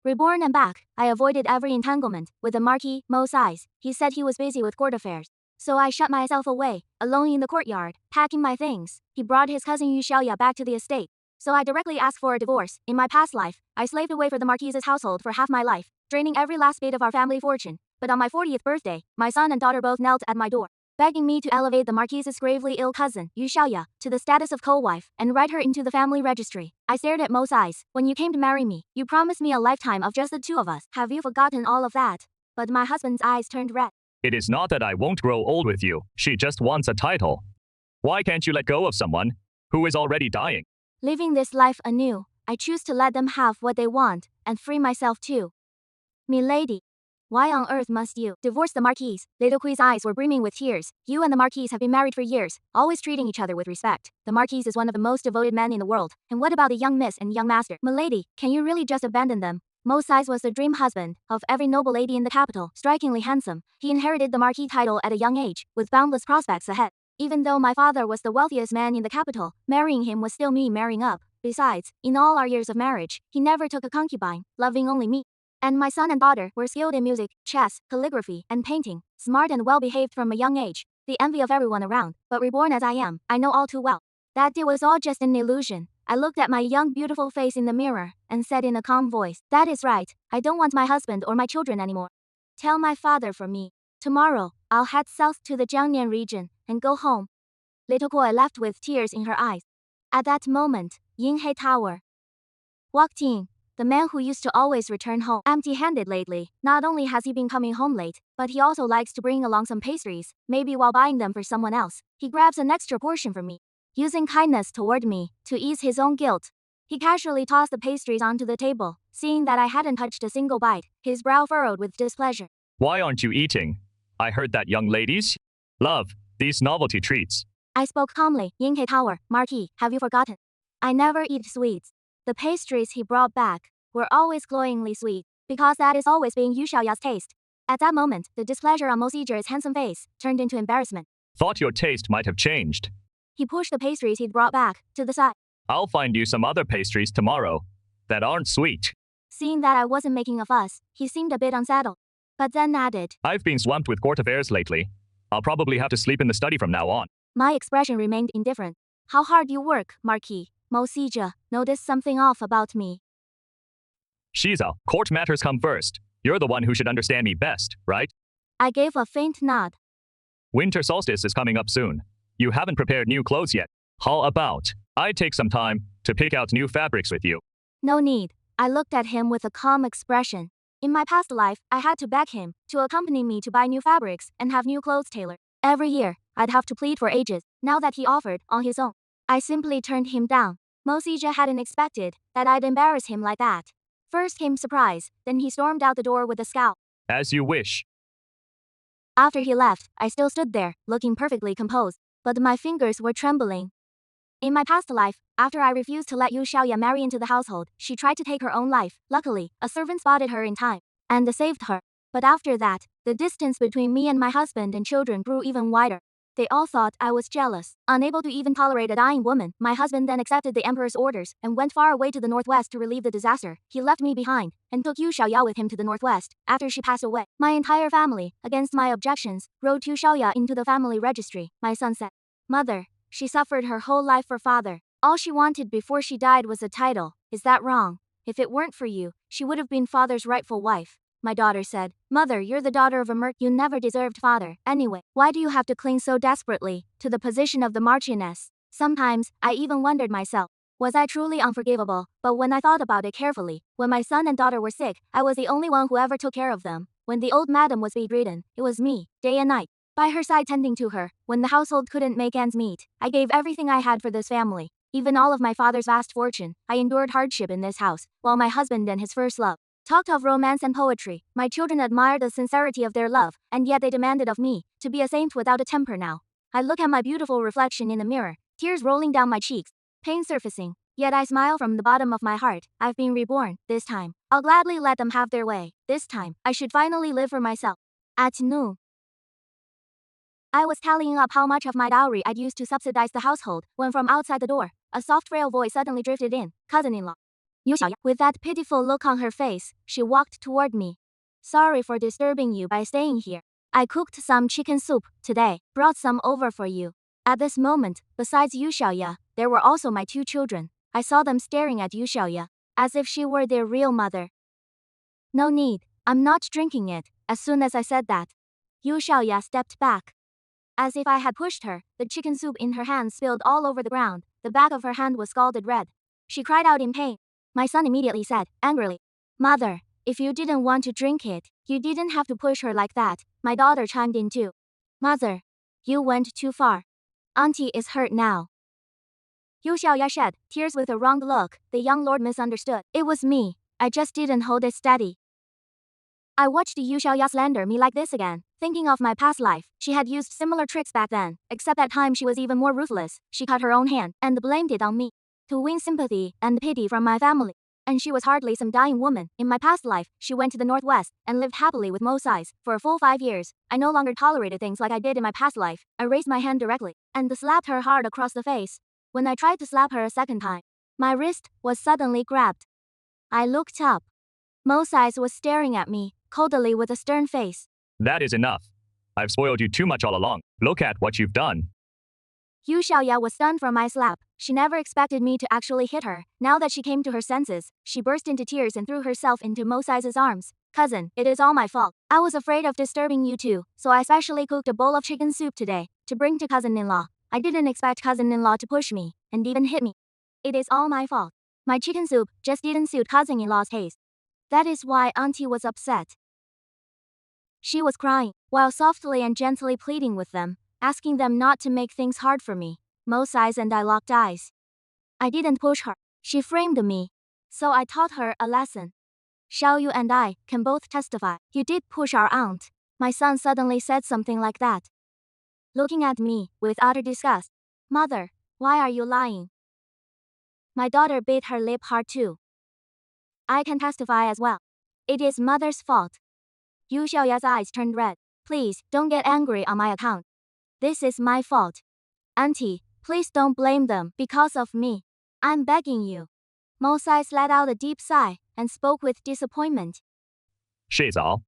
Reborn and back, I avoided every entanglement with the Marquis, Mo Size. He said he was busy with court affairs. So I shut myself away, alone in the courtyard, packing my things. He brought his cousin Yu Xiaoya back to the estate. So I directly asked for a divorce. In my past life, I slaved away for the Marquis's household for half my life, draining every last bit of our family fortune. But on my 40th birthday, my son and daughter both knelt at my door, begging me to elevate the Marquis's gravely ill cousin, Yu Xiaoya, to the status of co-wife and write her into the family registry. I stared at Mo's eyes. When you came to marry me, you promised me a lifetime of just the two of us. Have you forgotten all of that? But my husband's eyes turned red. It is not that I won't grow old with you. She just wants a title. Why can't you let go of someone who is already dying? Living this life anew, I choose to let them have what they want and free myself too. Milady. Why on earth must you divorce the Marquis? Little Kui's eyes were brimming with tears. You and the Marquis have been married for years, always treating each other with respect. The Marquis is one of the most devoted men in the world. And what about the young miss and young master? Milady, can you really just abandon them? Mo Size was the dream husband of every noble lady in the capital, strikingly handsome. He inherited the Marquis title at a young age, with boundless prospects ahead. Even though my father was the wealthiest man in the capital, marrying him was still me marrying up. Besides, in all our years of marriage, he never took a concubine, loving only me. And my son and daughter were skilled in music, chess, calligraphy, and painting, smart and well-behaved from a young age, the envy of everyone around. But reborn as I am, I know all too well that it was all just an illusion. I looked at my young beautiful face in the mirror and said in a calm voice, that is right, I don't want my husband or my children anymore. Tell my father for me. Tomorrow, I'll head south to the Jiangnan region and go home. Little Koi left with tears in her eyes. At that moment, Yinhe Tower walked in. The man who used to always return home empty-handed lately. Not only has he been coming home late, but he also likes to bring along some pastries, maybe while buying them for someone else. He grabs an extra portion for me, using kindness toward me to ease his own guilt. He casually tossed the pastries onto the table, seeing that I hadn't touched a single bite, his brow furrowed with displeasure. Why aren't you eating? I heard that young ladies love these novelty treats. I spoke calmly. Yinhe Tower, Marquis, have you forgotten? I never eat sweets. The pastries he brought back were always glowingly sweet, because that is always been Yu Xiaoya's taste. At that moment, the displeasure on Mo Siji's handsome face turned into embarrassment. Thought your taste might have changed. He pushed the pastries he'd brought back to the side. I'll find you some other pastries tomorrow that aren't sweet. Seeing that I wasn't making a fuss, he seemed a bit unsettled, but then added, I've been swamped with court affairs lately. I'll probably have to sleep in the study from now on. My expression remained indifferent. How hard you work, Marquis. Mo Sija noticed something off about me. Shiza, court matters come first. You're the one who should understand me best, right? I gave a faint nod. Winter solstice is coming up soon. You haven't prepared new clothes yet. How about I take some time to pick out new fabrics with you? No need. I looked at him with a calm expression. In my past life, I had to beg him to accompany me to buy new fabrics and have new clothes tailored. Every year, I'd have to plead for ages. Now that he offered on his own, I simply turned him down. Mo Sija hadn't expected that I'd embarrass him like that. First came surprise, then he stormed out the door with a scowl. As you wish. After he left, I still stood there, looking perfectly composed, but my fingers were trembling. In my past life, after I refused to let Yu Xiaoya marry into the household, she tried to take her own life. Luckily, a servant spotted her in time and saved her. But after that, the distance between me and my husband and children grew even wider. They all thought I was jealous. Unable to even tolerate a dying woman, my husband then accepted the emperor's orders and went far away to the northwest to relieve the disaster. He left me behind and took Yu Xiaoya with him to the northwest. After she passed away, my entire family, against my objections, wrote Yu Xiaoya into the family registry. My son said, Mother, she suffered her whole life for father. All she wanted before she died was a title. Is that wrong? If it weren't for you, she would have been father's rightful wife. My daughter said, Mother, you're the daughter of a merc. You never deserved father. Anyway, why do you have to cling so desperately to the position of the Marchioness? Sometimes, I even wondered myself, was I truly unforgivable? But when I thought about it carefully, when my son and daughter were sick, I was the only one who ever took care of them. When the old madam was bedridden, it was me, day and night, by her side tending to her. When the household couldn't make ends meet, I gave everything I had for this family. Even all of my father's vast fortune, I endured hardship in this house, while my husband and his first love talked of romance and poetry. My children admired the sincerity of their love, and yet they demanded of me to be a saint without a temper now. I look at my beautiful reflection in the mirror, tears rolling down my cheeks, pain surfacing, yet I smile from the bottom of my heart. I've been reborn. This time, I'll gladly let them have their way. This time, I should finally live for myself. At noon, I was tallying up how much of my dowry I'd used to subsidize the household when from outside the door, a soft frail voice suddenly drifted in. Cousin-in-law. Yu Xiaoya. With that pitiful look on her face, she walked toward me. Sorry for disturbing you by staying here. I cooked some chicken soup today, brought some over for you. At this moment, besides Yu Xiaoya, there were also my two children. I saw them staring at Yu Xiaoya, as if she were their real mother. No need, I'm not drinking it. As soon as I said that, Yu Xiaoya stepped back. As if I had pushed her, the chicken soup in her hand spilled all over the ground. The back of her hand was scalded red. She cried out in pain. My son immediately said, angrily, Mother, if you didn't want to drink it, you didn't have to push her like that. My daughter chimed in too. Mother, you went too far. Auntie is hurt now. Yu Xiaoya shed tears with a wronged look. The young lord misunderstood. It was me. I just didn't hold it steady. I watched Yu Xiaoya slander me like this again, thinking of my past life. She had used similar tricks back then, except that time she was even more ruthless. She cut her own hand and blamed it on me to win sympathy and pity from my family. And she was hardly some dying woman. In my past life, she went to the northwest and lived happily with Mo Sais for a full 5 years. I no longer tolerated things like I did in my past life. I raised my hand directly and slapped her hard across the face. When I tried to slap her a second time, my wrist was suddenly grabbed. I looked up. Mo Sais was staring at me, coldly with a stern face. That is enough. I've spoiled you too much all along. Look at what you've done. Yu Xiaoya was stunned from my slap. She never expected me to actually hit her. Now that she came to her senses, she burst into tears and threw herself into Mo Sais' arms. Cousin, it is all my fault. I was afraid of disturbing you too, so I specially cooked a bowl of chicken soup today to bring to cousin-in-law. I didn't expect cousin-in-law to push me and even hit me. It is all my fault. My chicken soup just didn't suit cousin-in-law's taste. That is why Auntie was upset. She was crying, while softly and gently pleading with them, asking them not to make things hard for me. Mo Sais and I locked eyes. I didn't push her. She framed me. So I taught her a lesson. Xiao Yu and I can both testify. You did push our aunt. My son suddenly said something like that, looking at me with utter disgust. Mother, why are you lying? My daughter bit her lip hard too. I can testify as well. It is mother's fault. Yu Xiaoya's eyes turned red. Please, don't get angry on my account. This is my fault. Auntie, please don't blame them because of me. I'm begging you. Mo Sais let out a deep sigh and spoke with disappointment. Shizao.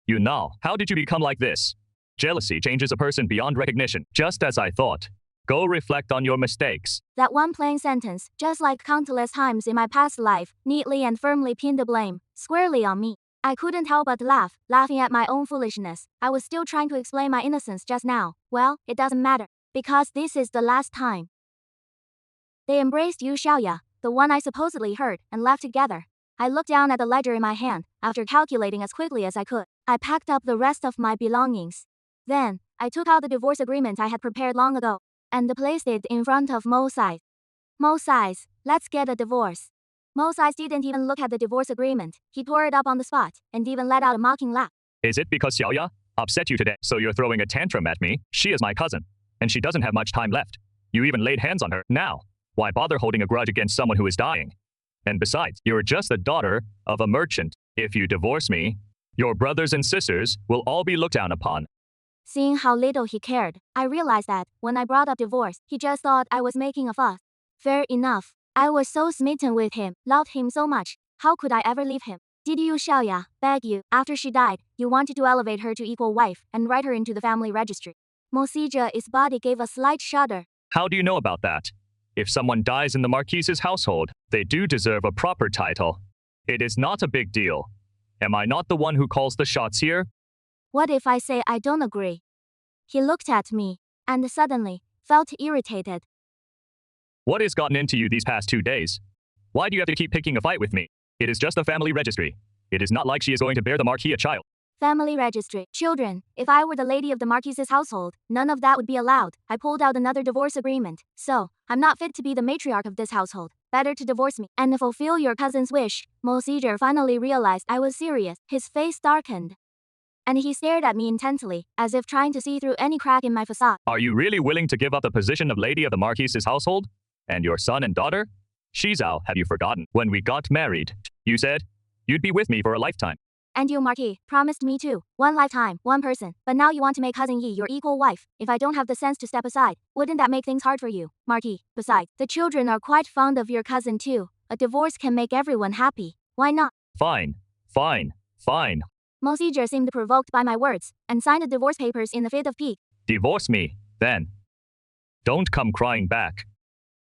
You know, how did you become like this? Jealousy changes a person beyond recognition, just as I thought. Go reflect on your mistakes. That one plain sentence, just like countless times in my past life, neatly and firmly pinned the blame squarely on me. I couldn't help but laugh, laughing at my own foolishness. I was still trying to explain my innocence just now. Well, it doesn't matter, because this is the last time. They embraced Yu Xiaoya, the one I supposedly hurt, and left together. I looked down at the ledger in my hand. After calculating as quickly as I could, I packed up the rest of my belongings. Then, I took out the divorce agreement I had prepared long ago and placed it in front of Mo Sais. Mo Sais, let's get a divorce. Mo Sais didn't even look at the divorce agreement. He tore it up on the spot and even let out a mocking laugh. Is it because Xiaoya upset you today, so you're throwing a tantrum at me? She is my cousin, and she doesn't have much time left. You even laid hands on her. Now, why bother holding a grudge against someone who is dying? And besides, you're just the daughter of a merchant. If you divorce me, your brothers and sisters will all be looked down upon. Seeing how little he cared, I realized that when I brought up divorce, he just thought I was making a fuss. Fair enough. I was so smitten with him, loved him so much. How could I ever leave him? Did Yu Xiaoya beg you, after she died, you wanted to elevate her to equal wife and write her into the family registry? Mo Sija's body gave a slight shudder. How do you know about that? If someone dies in the Marquise's household, they do deserve a proper title. It is not a big deal. Am I not the one who calls the shots here? What if I say I don't agree? He looked at me and suddenly felt irritated. What has gotten into you these past 2 days? Why do you have to keep picking a fight with me? It is just a family registry. It is not like she is going to bear the Marquis a child. Family registry. Children. If I were the lady of the Marquise's household, none of that would be allowed. I pulled out another divorce agreement. So, I'm not fit to be the matriarch of this household. Better to divorce me and fulfill your cousin's wish. Mo Sijia finally realized I was serious. His face darkened, and he stared at me intently, as if trying to see through any crack in my facade. Are you really willing to give up the position of lady of the Marquise's household? And your son and daughter? Shizao, have you forgotten? When we got married, you said you'd be with me for a lifetime. And you, Marquis, promised me too. One lifetime, one person. But now you want to make cousin Yi your equal wife. If I don't have the sense to step aside, wouldn't that make things hard for you, Marquis? Besides, the children are quite fond of your cousin too. A divorce can make everyone happy. Why not? Fine, fine, fine. Mo Sijie seemed provoked by my words and signed the divorce papers in a fit of pique. Divorce me, then. Don't come crying back.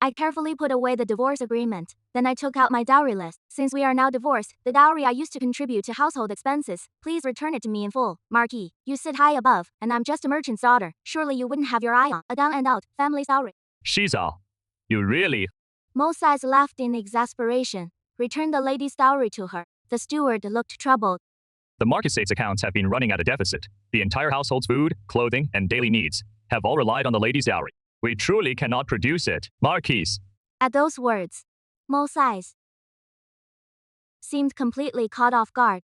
I carefully put away the divorce agreement. Then I took out my dowry list. Since we are now divorced, the dowry I used to contribute to household expenses, please return it to me in full. Marquis, you sit high above, and I'm just a merchant's daughter. Surely you wouldn't have your eye on a down and out family dowry. Shiza, you really. Mo Sais laughed in exasperation. Returned the lady's dowry to her. The steward looked troubled. The marquis's accounts have been running at a deficit. The entire household's food, clothing, and daily needs have all relied on the lady's dowry. We truly cannot produce it, Marquise. At those words, Mo Sais seemed completely caught off guard.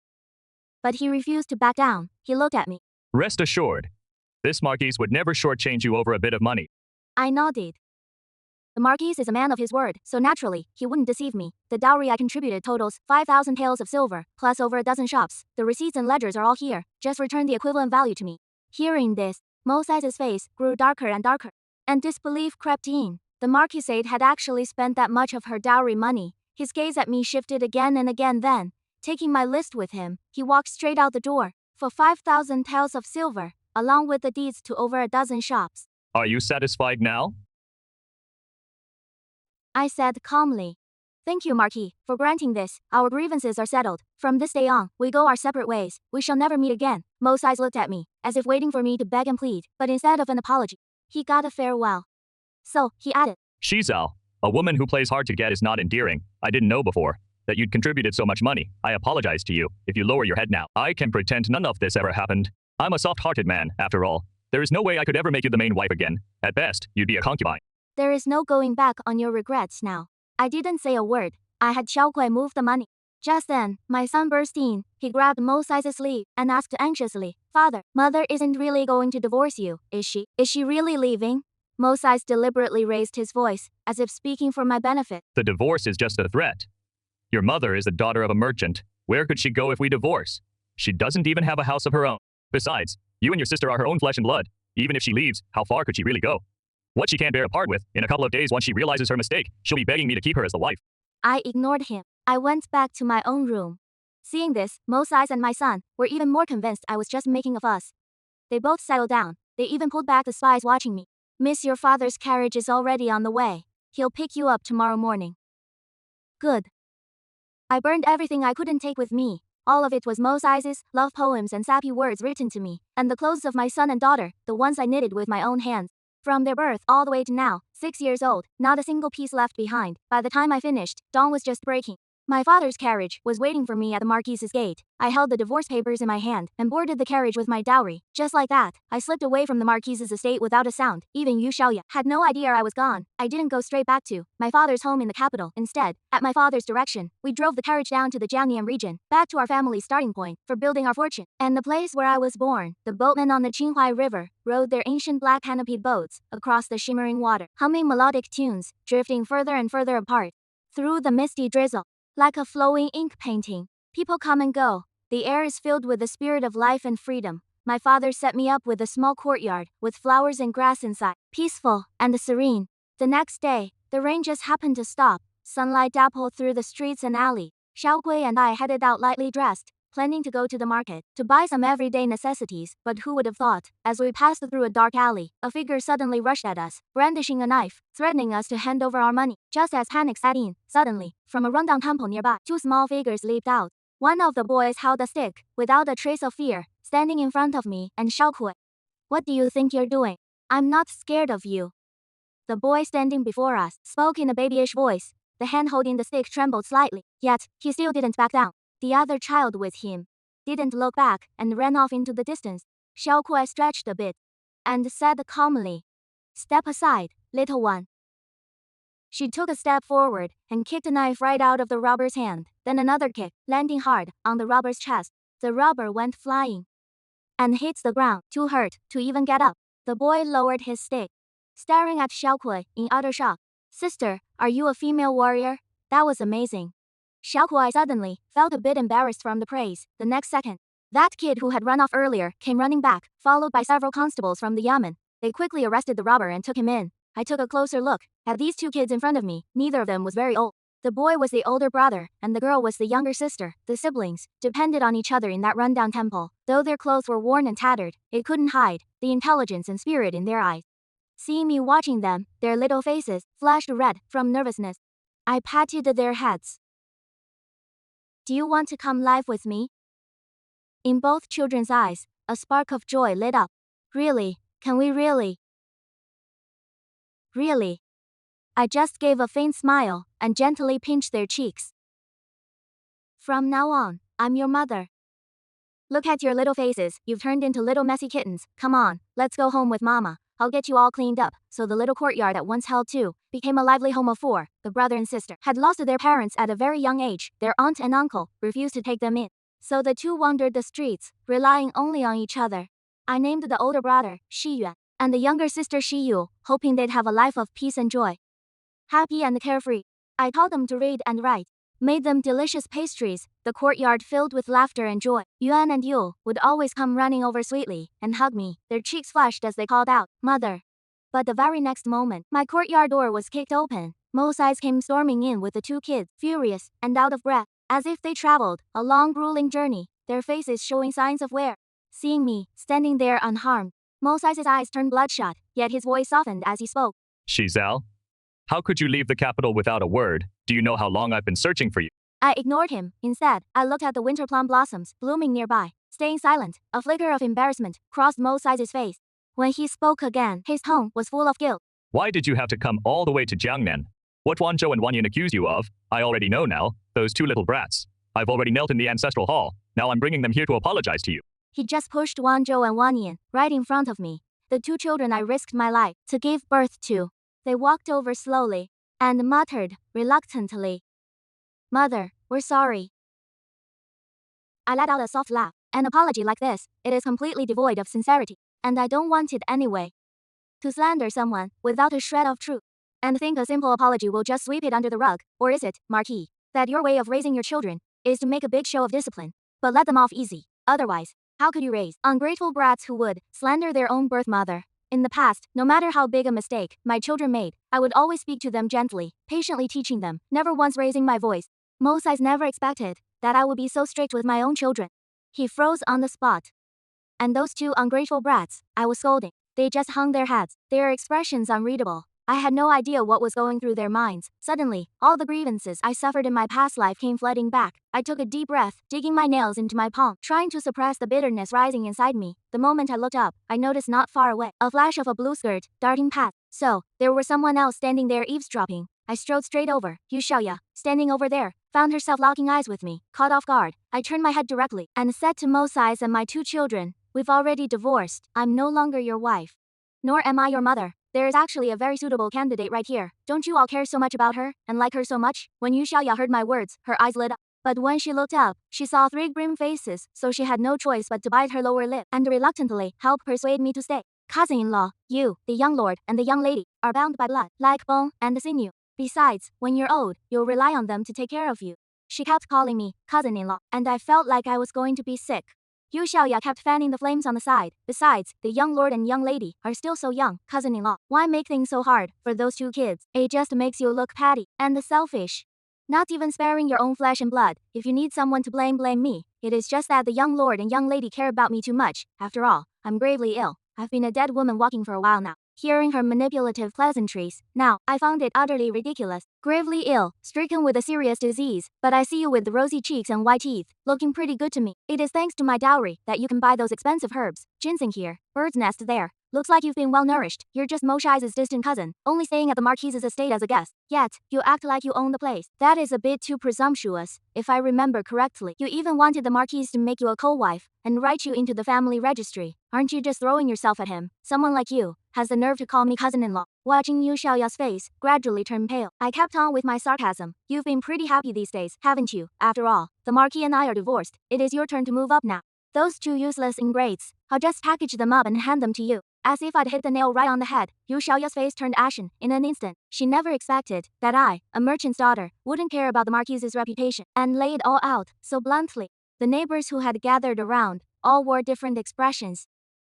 But he refused to back down. He looked at me. Rest assured, this Marquise would never shortchange you over a bit of money. I nodded. The Marquis is a man of his word, so naturally, he wouldn't deceive me. The dowry I contributed totals 5,000 taels of silver, plus over a dozen shops. The receipts and ledgers are all here. Just return the equivalent value to me. Hearing this, Mo Sais's face grew darker and darker, and disbelief crept in. The Marquisate had actually spent that much of her dowry money. His gaze at me shifted again and again. Then, taking my list with him, he walked straight out the door. For 5,000 taels of silver, along with the deeds to over a dozen shops. Are you satisfied now? I said calmly. Thank you, Marquis, for granting this. Our grievances are settled. From this day on, we go our separate ways. We shall never meet again. Mo Sais looked at me, as if waiting for me to beg and plead, but instead of an apology, he got a farewell. So, he added. Shizao, a woman who plays hard to get is not endearing. I didn't know before that you'd contributed so much money. I apologize to you. If you lower your head now, I can pretend none of this ever happened. I'm a soft-hearted man, after all. There is no way I could ever make you the main wife again. At best, you'd be a concubine. There is no going back on your regrets now. I didn't say a word. I had Xiaokuei move the money. Just then, my son burst in. He grabbed Mo Sais's sleeve and asked anxiously, Father, Mother isn't really going to divorce you, is she? Is she really leaving? Mo Sais deliberately raised his voice, as if speaking for my benefit. The divorce is just a threat. Your mother is the daughter of a merchant. Where could she go if we divorce? She doesn't even have a house of her own. Besides, you and your sister are her own flesh and blood. Even if she leaves, how far could she really go? What she can't bear to part with, in a couple of days once she realizes her mistake, she'll be begging me to keep her as the wife. I ignored him. I went back to my own room. Seeing this, Mo Sais and my son were even more convinced I was just making a fuss. They both settled down. They even pulled back the spies watching me. Miss, your father's carriage is already on the way. He'll pick you up tomorrow morning. Good. I burned everything I couldn't take with me. All of it was Mo Sais's love poems and sappy words written to me, and the clothes of my son and daughter, the ones I knitted with my own hands. From their birth all the way to now, 6 years old, not a single piece left behind. By the time I finished, dawn was just breaking. My father's carriage was waiting for me at the Marquis's gate. I held the divorce papers in my hand and boarded the carriage with my dowry. Just like that, I slipped away from the Marquis's estate without a sound. Even Yu Xiaoya had no idea I was gone. I didn't go straight back to my father's home in the capital. Instead, at my father's direction, we drove the carriage down to the Jiangnan region, back to our family's starting point for building our fortune, and the place where I was born. The boatmen on the Qinghai River rowed their ancient black canopied boats across the shimmering water, humming melodic tunes, drifting further and further apart through the misty drizzle. Like a flowing ink painting, people come and go. The air is filled with the spirit of life and freedom. My father set me up with a small courtyard with flowers and grass inside, peaceful and serene. The next day, the rain just happened to stop. Sunlight dappled through the streets and alley. Xiaokuei and I headed out lightly dressed, planning to go to the market to buy some everyday necessities. But who would have thought, as we passed through a dark alley, a figure suddenly rushed at us, brandishing a knife, threatening us to hand over our money. Just as panic set in, suddenly, from a rundown temple nearby, 2 small figures leaped out. One of the boys held a stick, without a trace of fear, standing in front of me and Xiaokuei. What do you think you're doing? I'm not scared of you. The boy standing before us spoke in a babyish voice. The hand holding the stick trembled slightly, yet he still didn't back down. The other child with him didn't look back and ran off into the distance. Xiaokuei stretched a bit and said calmly, Step aside, little one. She took a step forward and kicked a knife right out of the robber's hand, then another kick, landing hard on the robber's chest. The robber went flying and hit the ground, too hurt to even get up. The boy lowered his stick, staring at Xiaokuei in utter shock. Sister, are you a female warrior? That was amazing. Xiaokuei suddenly felt a bit embarrassed from the praise. The next second, that kid who had run off earlier came running back, followed by several constables from the yamen. They quickly arrested the robber and took him in. I took a closer look at these 2 kids in front of me. Neither of them was very old. The boy was the older brother, and the girl was the younger sister. The siblings depended on each other in that rundown temple. Though their clothes were worn and tattered, it couldn't hide the intelligence and spirit in their eyes. Seeing me watching them, their little faces flashed red from nervousness. I patted their heads. Do you want to come live with me? In both children's eyes, a spark of joy lit up. Really? Can we really? Really? I just gave a faint smile and gently pinched their cheeks. From now on, I'm your mother. Look at your little faces, you've turned into little messy kittens. Come on, let's go home with mama. I'll get you all cleaned up. So the little courtyard that once held two became a lively home of four. The brother and sister had lost their parents at a very young age. Their aunt and uncle refused to take them in. So the two wandered the streets, relying only on each other. I named the older brother Shi Yuan and the younger sister Shi Yu, hoping they'd have a life of peace and joy. Happy and carefree. I taught them to read and write, made them delicious pastries, the courtyard filled with laughter and joy. Yuan and Yu would always come running over sweetly and hug me. Their cheeks flushed as they called out, "Mother." But the very next moment, my courtyard door was kicked open. Mosai's came storming in with the two kids, furious and out of breath, as if they traveled a long, grueling journey, their faces showing signs of wear. Seeing me, standing there unharmed, Mosai's eyes turned bloodshot, yet his voice softened as he spoke. Shizal, how could you leave the capital without a word? Do you know how long I've been searching for you? I ignored him. Instead, I looked at the winter plum blossoms blooming nearby. Staying silent, a flicker of embarrassment crossed Mosai's face. When he spoke again, his tone was full of guilt. Why did you have to come all the way to Jiangnan? What Wanzhou and Wanyan accused you of, I already know now, those two little brats. I've already knelt in the ancestral hall. Now I'm bringing them here to apologize to you. He just pushed Wanzhou and Wanyan right in front of me. The two children I risked my life to give birth to. They walked over slowly and muttered reluctantly, "Mother, we're sorry." I let out a soft laugh. An apology like this, it is completely devoid of sincerity, and I don't want it anyway. To slander someone without a shred of truth, and think a simple apology will just sweep it under the rug, or is it, Marquis, that your way of raising your children is to make a big show of discipline, but let them off easy? Otherwise, how could you raise ungrateful brats who would slander their own birth mother? In the past, no matter how big a mistake my children made, I would always speak to them gently, patiently teaching them, never once raising my voice. Mosai never expected that I would be so strict with my own children. He froze on the spot. And those two ungrateful brats, I was scolding. They just hung their heads, their expressions unreadable. I had no idea what was going through their minds. Suddenly, all the grievances I suffered in my past life came flooding back. I took a deep breath, digging my nails into my palm, trying to suppress the bitterness rising inside me. The moment I looked up, I noticed not far away a flash of a blue skirt darting past. So, there was someone else standing there eavesdropping. I strode straight over. Yu Xiaoya, standing over there, found herself locking eyes with me. Caught off guard, I turned my head directly and said to Mosai and my two children, "We've already divorced. I'm no longer your wife. Nor am I your mother. There is actually a very suitable candidate right here. Don't you all care so much about her and like her so much?" When Yu Xiaoya heard my words, her eyes lit up. But when she looked up, she saw three grim faces, so she had no choice but to bite her lower lip and reluctantly help persuade me to stay. "Cousin-in-law, you, the young lord and the young lady, are bound by blood, like bone and sinew. Besides, when you're old, you'll rely on them to take care of you." She kept calling me cousin-in-law, and I felt like I was going to be sick. Yu Xiaoya kept fanning the flames on the side. Besides, the young lord and young lady are still so young. Cousin-in-law, why make things so hard for those two kids? It just makes you look petty and selfish. Not even sparing your own flesh and blood. If you need someone to blame, blame me. It is just that the young lord and young lady care about me too much. After all, I'm gravely ill. I've been a dead woman walking for a while now. Hearing her manipulative pleasantries, now, I found it utterly ridiculous. Gravely ill, stricken with a serious disease, but I see you with the rosy cheeks and white teeth, looking pretty good to me. It is thanks to my dowry that you can buy those expensive herbs. Ginseng here, bird's nest there. Looks like you've been well nourished. You're just Moshai's distant cousin, only staying at the Marquise's estate as a guest. Yet, you act like you own the place. That is a bit too presumptuous, if I remember correctly. You even wanted the Marquise to make you a co-wife and write you into the family registry. Aren't you just throwing yourself at him? Someone like you has the nerve to call me cousin-in-law. Watching Yu Xiaoya's face gradually turn pale, I kept on with my sarcasm. You've been pretty happy these days, haven't you? After all, the Marquis and I are divorced. It is your turn to move up now. Those two useless ingrates, I'll just package them up and hand them to you. As if I'd hit the nail right on the head, Yu Xiaoya's face turned ashen in an instant. She never expected that I, a merchant's daughter, wouldn't care about the Marquise's reputation and lay it all out so bluntly. The neighbors who had gathered around all wore different expressions.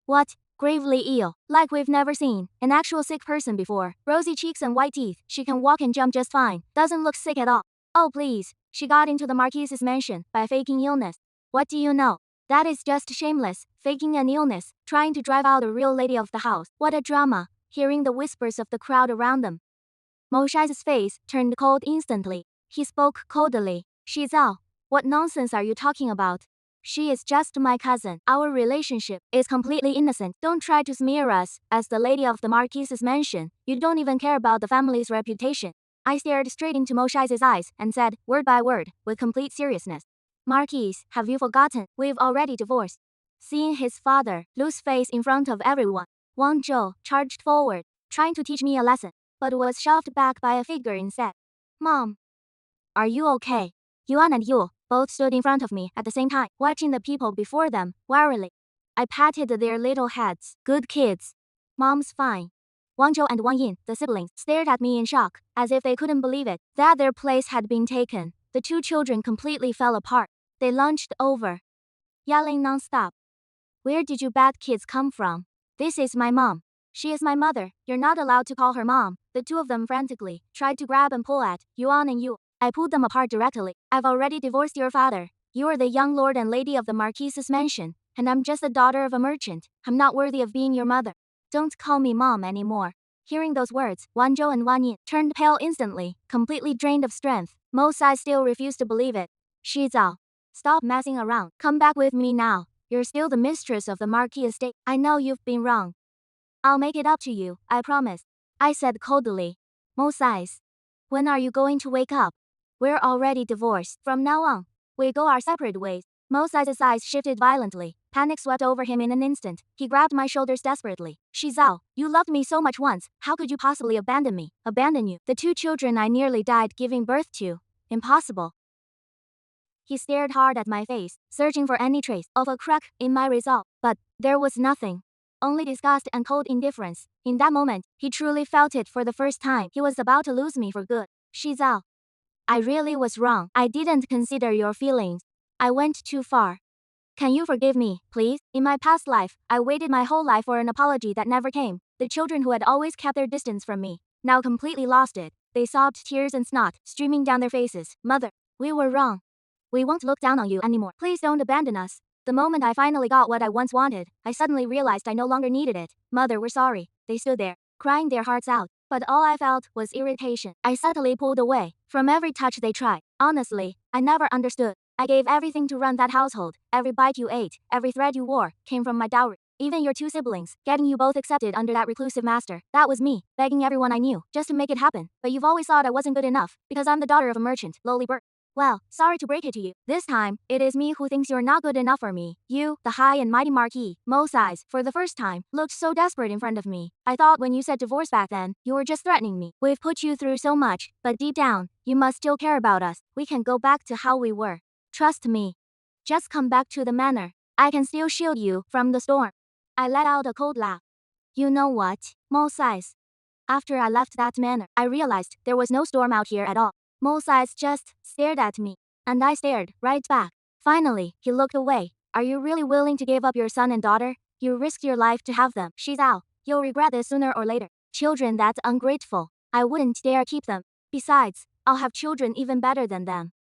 What? Gravely ill, like we've never seen an actual sick person before. Rosy cheeks and white teeth, she can walk and jump just fine, doesn't look sick at all. Oh please, she got into the Marquise's mansion by faking illness. What do you know? That is just shameless, faking an illness, trying to drive out the real lady of the house. What a drama, hearing the whispers of the crowd around them. Mo Shai's face turned cold instantly. He spoke coldly. Shizao, what nonsense are you talking about? She is just my cousin. Our relationship is completely innocent. Don't try to smear us as the lady of the Marquise's mansion. You don't even care about the family's reputation. I stared straight into Mo Shai's eyes and said, word by word, with complete seriousness. Marquise, have you forgotten? We've already divorced. Seeing his father lose face in front of everyone, Wang Zhou charged forward, trying to teach me a lesson, but was shoved back by a figure instead. Mom, are you okay? Yuan and Yu both stood in front of me at the same time, watching the people before them warily. I patted their little heads. Good kids. Mom's fine. Wang Zhou and Wang Yin, the siblings, stared at me in shock, as if they couldn't believe it, that their place had been taken. The two children completely fell apart. They lunged over, yelling nonstop. Where did you bad kids come from? This is my mom. She is my mother. You're not allowed to call her mom. The two of them frantically tried to grab and pull at Yuan and Yu. I pulled them apart directly. I've already divorced your father. You are the young lord and lady of the Marquise's mansion, and I'm just the daughter of a merchant. I'm not worthy of being your mother. Don't call me mom anymore. Hearing those words, Wang Zhou and Wang Yin turned pale instantly, completely drained of strength. Mo Sai still refused to believe it. Shizao, stop messing around. Come back with me now. You're still the mistress of the Marquis estate. I know you've been wrong. I'll make it up to you, I promise. I said coldly. Mo Sais, when are you going to wake up? We're already divorced. From now on, we go our separate ways. Mo Sais' eyes shifted violently. Panic swept over him in an instant. He grabbed my shoulders desperately. Shizao, you loved me so much once. How could you possibly abandon me? Abandon you? The two children I nearly died giving birth to. Impossible. He stared hard at my face, searching for any trace of a crack in my resolve. But there was nothing. Only disgust and cold indifference. In that moment, he truly felt it for the first time. He was about to lose me for good. Shizao, I really was wrong. I didn't consider your feelings. I went too far. Can you forgive me, please? In my past life, I waited my whole life for an apology that never came. The children who had always kept their distance from me now completely lost it. They sobbed tears and snot streaming down their faces. Mother, we were wrong. We won't look down on you anymore. Please don't abandon us. The moment I finally got what I once wanted, I suddenly realized I no longer needed it. Mother, we're sorry. They stood there, crying their hearts out. But all I felt was irritation. I subtly pulled away from every touch they tried. Honestly, I never understood. I gave everything to run that household. Every bite you ate, every thread you wore, came from my dowry. Even your two siblings, getting you both accepted under that reclusive master. That was me, begging everyone I knew, just to make it happen. But you've always thought I wasn't good enough, because I'm the daughter of a merchant, lowly bird. Well, sorry to break it to you. This time, it is me who thinks you're not good enough for me. You, the high and mighty Marquis, Mo Sais, for the first time, looked so desperate in front of me. I thought when you said divorce back then, you were just threatening me. We've put you through so much, but deep down, you must still care about us. We can go back to how we were. Trust me. Just come back to the manor. I can still shield you from the storm. I let out a cold laugh. You know what, Mo Sais? After I left that manor, I realized there was no storm out here at all. Mo Sais just stared at me, and I stared right back. Finally, he looked away. Are you really willing to give up your son and daughter? You risked your life to have them. Shizao, you'll regret this sooner or later. Children that ungrateful. I wouldn't dare keep them. Besides, I'll have children even better than them.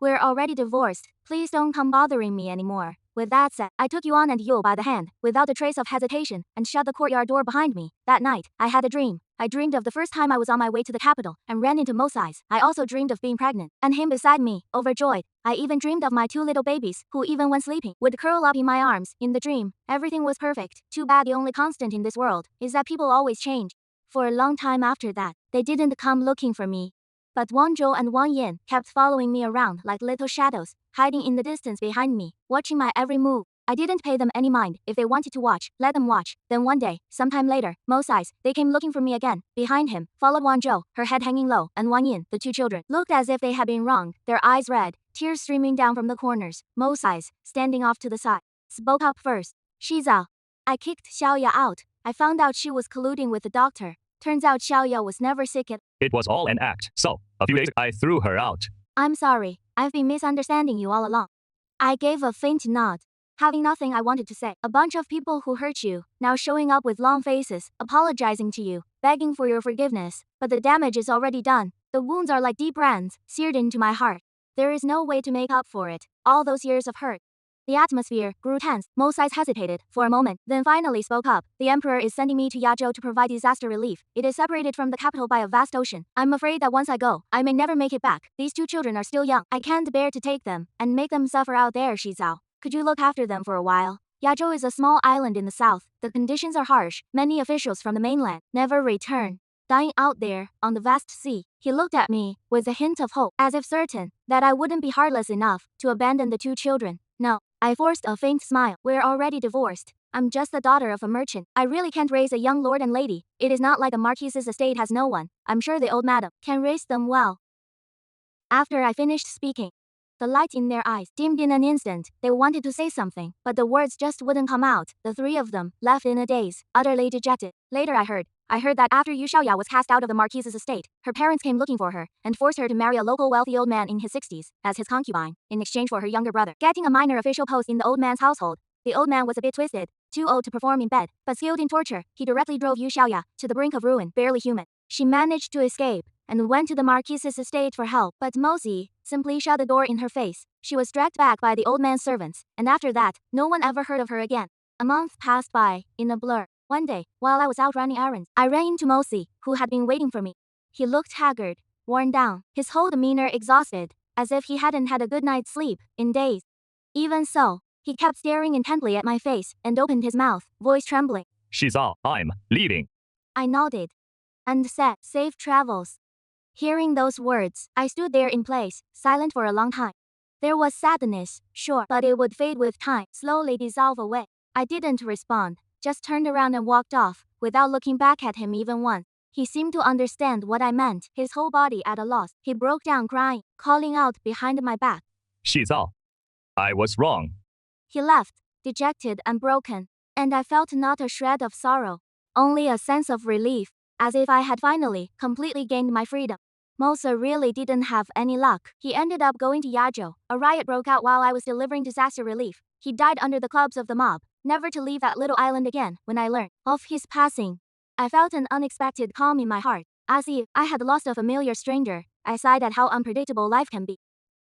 We're already divorced. Please don't come bothering me anymore. With that said, I took Yuan and Yu by the hand, without a trace of hesitation, and shut the courtyard door behind me. That night, I had a dream. I dreamed of the first time I was on my way to the capital, and ran into Mo Sais. I also dreamed of being pregnant, and him beside me, overjoyed. I even dreamed of my two little babies, who even when sleeping, would curl up in my arms. In the dream, everything was perfect. Too bad the only constant in this world is that people always change. For a long time after that, they didn't come looking for me. But Wang Zhou and Wang Yin kept following me around like little shadows, hiding in the distance behind me, watching my every move. I didn't pay them any mind. If they wanted to watch, let them watch. Then one day, sometime later, Mo Sais, they came looking for me again. Behind him, followed Wang Zhou, her head hanging low, and Wang Yin, the two children, looked as if they had been wronged, their eyes red, tears streaming down from the corners. Mo Sais, standing off to the side, spoke up first. Shizao. I kicked Xiaoya out. I found out she was colluding with the doctor. Turns out Xiaoya was never sick at. It was all an act. So, a few days I threw her out. I'm sorry. I've been misunderstanding you all along. I gave a faint nod, having nothing I wanted to say. A bunch of people who hurt you, now showing up with long faces, apologizing to you, begging for your forgiveness. But the damage is already done. The wounds are like deep brands, seared into my heart. There is no way to make up for it. All those years of hurt. The atmosphere grew tense. Most eyes hesitated for a moment, then finally spoke up. The emperor is sending me to Yazhou to provide disaster relief. It is separated from the capital by a vast ocean. I'm afraid that once I go, I may never make it back. These two children are still young. I can't bear to take them and make them suffer out there, Shizao. Could you look after them for a while? Yazhou is a small island in the south. The conditions are harsh. Many officials from the mainland never return. Dying out there, on the vast sea. He looked at me, with a hint of hope, as if certain that I wouldn't be heartless enough to abandon the two children. No. I forced a faint smile. We're already divorced. I'm just the daughter of a merchant. I really can't raise a young lord and lady. It is not like a marquis's estate has no one. I'm sure the old madam can raise them well. After I finished speaking, the light in their eyes dimmed in an instant. They wanted to say something, but the words just wouldn't come out. The three of them left in a daze, utterly dejected. Later I heard that after Yu Xiaoya was cast out of the marquise's estate, her parents came looking for her and forced her to marry a local wealthy old man in his 60s as his concubine, in exchange for her younger brother getting a minor official post in the old man's household. The old man was a bit twisted, too old to perform in bed, but skilled in torture. He directly drove Yu Xiaoya to the brink of ruin, barely human. She managed to escape and went to the marquise's estate for help, but Mozi simply shut the door in her face. She was dragged back by the old man's servants, and after that, no one ever heard of her again. A month passed by, in a blur. One day, while I was out running errands, I ran into Mozi, who had been waiting for me. He looked haggard, worn down, his whole demeanor exhausted, as if he hadn't had a good night's sleep in days. Even so, he kept staring intently at my face and opened his mouth, voice trembling. Shizao, I'm leaving. I nodded and said, "Safe travels." Hearing those words, I stood there in place, silent for a long time. There was sadness, sure, but it would fade with time, slowly dissolve away. I didn't respond, just turned around and walked off, without looking back at him even once. He seemed to understand what I meant, his whole body at a loss. He broke down crying, calling out behind my back. Shizao, I was wrong. He left, dejected and broken, and I felt not a shred of sorrow, only a sense of relief, as if I had finally, completely gained my freedom. Mosa really didn't have any luck. He ended up going to Yazhou. A riot broke out while I was delivering disaster relief. He died under the clubs of the mob, never to leave that little island again. When I learned of his passing, I felt an unexpected calm in my heart, as if I had lost a familiar stranger. I sighed at how unpredictable life can be.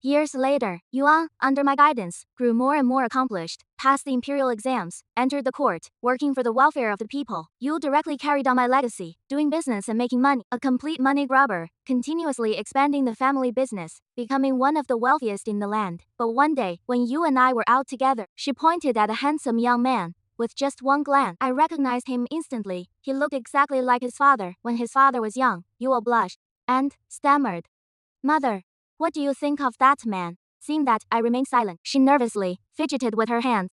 Years later, Yuan, under my guidance, grew more and more accomplished, passed the imperial exams, entered the court, working for the welfare of the people. Yu directly carried on my legacy, doing business and making money, a complete money grabber, continuously expanding the family business, becoming one of the wealthiest in the land. But one day, when Yu and I were out together, she pointed at a handsome young man. With just one glance, I recognized him instantly. He looked exactly like his father when his father was young. Yu blushed and stammered, "Mother, what do you think of that man?" Seeing that, I remained silent. She nervously fidgeted with her hands.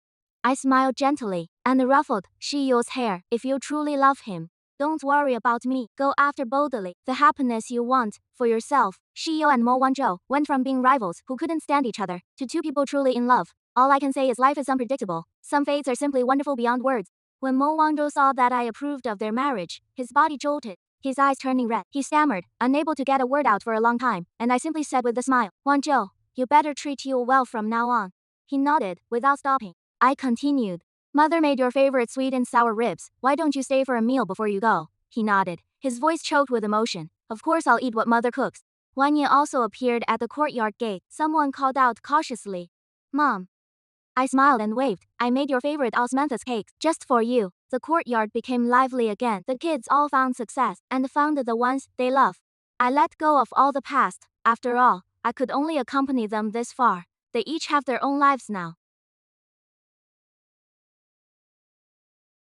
I smiled gently and ruffled Shiyu's hair. "If you truly love him, don't worry about me. Go after boldly the happiness you want for yourself." Shiyu and Mo Wanzhou went from being rivals who couldn't stand each other to two people truly in love. All I can say is life is unpredictable. Some fates are simply wonderful beyond words. When Mo Wanzhou saw that I approved of their marriage, his body jolted, his eyes turning red. He stammered, unable to get a word out for a long time, and I simply said with a smile, "Wanzhou, you better treat you well from now on." He nodded, without stopping. I continued, "Mother made your favorite sweet and sour ribs. Why don't you stay for a meal before you go?" He nodded, his voice choked with emotion. "Of course I'll eat what mother cooks." Wang Yin also appeared at the courtyard gate. Someone called out cautiously, "Mom." I smiled and waved. "I made your favorite osmanthus cakes, just for you." The courtyard became lively again. The kids all found success, and found the ones they love. I let go of all the past. After all, I could only accompany them this far. They each have their own lives now.